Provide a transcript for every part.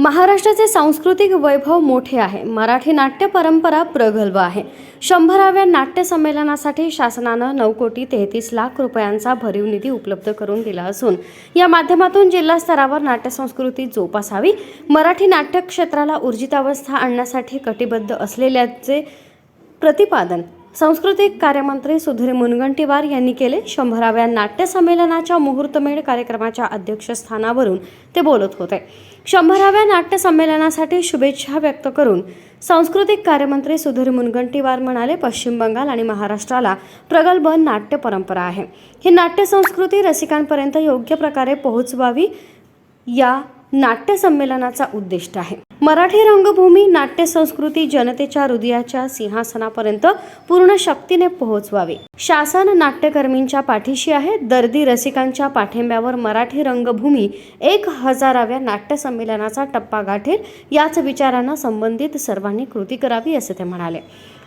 महाराष्ट्राचे सांस्कृतिक वैभव मोठे आहे. मराठी नाट्य परंपरा प्रगल्भ आहे. 100व्या नाट्य संमेलनासाठी शासनानं 9,33,00,000 रुपयांचा भरीव निधी उपलब्ध करून दिला असून या माध्यमातून जिल्हा स्तरावर नाट्यसंस्कृती जोपासावी, मराठी नाट्य क्षेत्राला ऊर्जितावस्था आणण्यासाठी कटिबद्ध असलेल्याचे प्रतिपादन सांस्कृतिक कार्यमंत्री सुधीर मुनगंटीवार यांनी केले. 100व्या नाट्य संमेलनाच्या मुहूर्तमेढ कार्यक्रमाच्या अध्यक्षस्थानावरून ते बोलत होते. 100व्या नाट्य संमेलनासाठी शुभेच्छा व्यक्त करून सांस्कृतिक कार्यमंत्री सुधीर मुनगंटीवार म्हणाले, पश्चिम बंगाल आणि महाराष्ट्राला प्रगल्भ नाट्य परंपरा आहे. ही नाट्य संस्कृती रसिकांपर्यंत योग्य प्रकारे पोहोचवावी या नाट्य संमेलनाचा उद्दिष्ट आहे. मराठी रंगभूमी नाट्य संस्कृती जनतेच्या हृदयाच्या सिंहासनापर्यंत पूर्ण शक्तीने पोहोचवावी. शासन नाट्यकर्मींच्या पाठीशी आहे. दर्दी रसिकांच्या पाठिंब्यावर मराठी रंगभूमी 1000व्या नाट्य संमेलनाचा टप्पा गाठेल. याच विचारांना संबंधित सर्वांनी कृती करावी असे ते म्हणाले.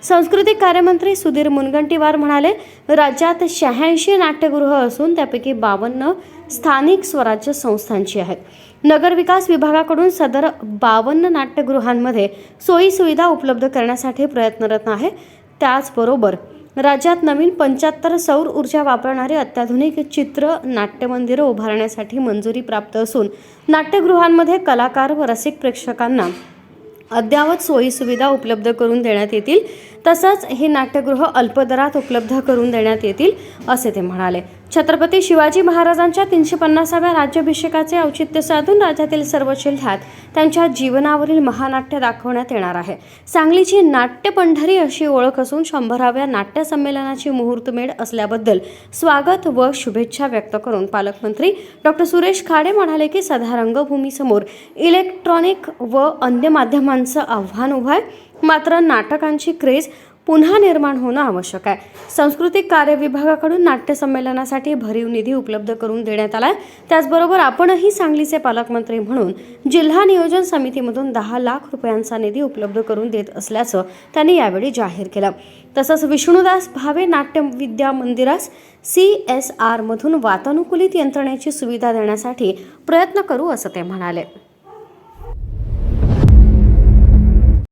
सांस्कृतिक कार्यमंत्री सुधीर मुनगंटीवार म्हणाले, राज्यात 86 नाट्यगृह असून त्यापैकी 52 स्थानिक स्वराज्य संस्थांची आहेत. नगरविकास विभागाकडून सदर 52 नाट्यगृहांमध्ये सोयी सुविधा उपलब्ध करण्यासाठी प्रयत्नरत आहे. त्याचबरोबर राज्यात नवीन 75 सौर ऊर्जा वापरणारे अत्याधुनिक चित्र नाट्यमंदिरं उभारण्यासाठी मंजुरी प्राप्त असून नाट्यगृहांमध्ये कलाकार व रसिक प्रेक्षकांना अद्ययावत सोयी सुविधा उपलब्ध करून देण्यात येतील. तसंच हे नाट्यगृह अल्प दरात उपलब्ध करून देण्यात येतील असे ते म्हणाले. छत्रपती शिवाजी महाराजांच्या 350व्या राज्याभिषेकाचे औचित्य साधून राज्यातील सर्व जिल्ह्यात त्यांच्या जीवनावरील महानाट्य दाखवण्यात येणार आहे. सांगलीची नाट्य पंढरी अशी ओळख असून 100व्या नाट्य संमेलनाची मुहूर्तमेढ असल्याबद्दल स्वागत व शुभेच्छा व्यक्त करून पालकमंत्री डॉ. सुरेश खाडे म्हणाले की सध्या रंगभूमीसमोर इलेक्ट्रॉनिक व अन्य माध्यमांचं आव्हान उभं आहे. मात्र नाटकांची क्रेज पुन्हा निर्माण होणं आवश्यक आहे. सांस्कृतिक कार्य विभागाकडून नाट्य संमेलनासाठी भरीव निधी उपलब्ध करून देण्यात आला. त्याचबरोबर आपणही सांगलीचे पालकमंत्री म्हणून जिल्हा नियोजन समितीमधून 10 लाख रुपयांचा निधी उपलब्ध करून देत असल्याचं त्यांनी यावेळी जाहीर केलं. तसंच विष्णुदास भावे नाट्य विद्या मंदिरास CSR मधून वातानुकूलित यंत्रणेची सुविधा देण्यासाठी प्रयत्न करू असं ते म्हणाले.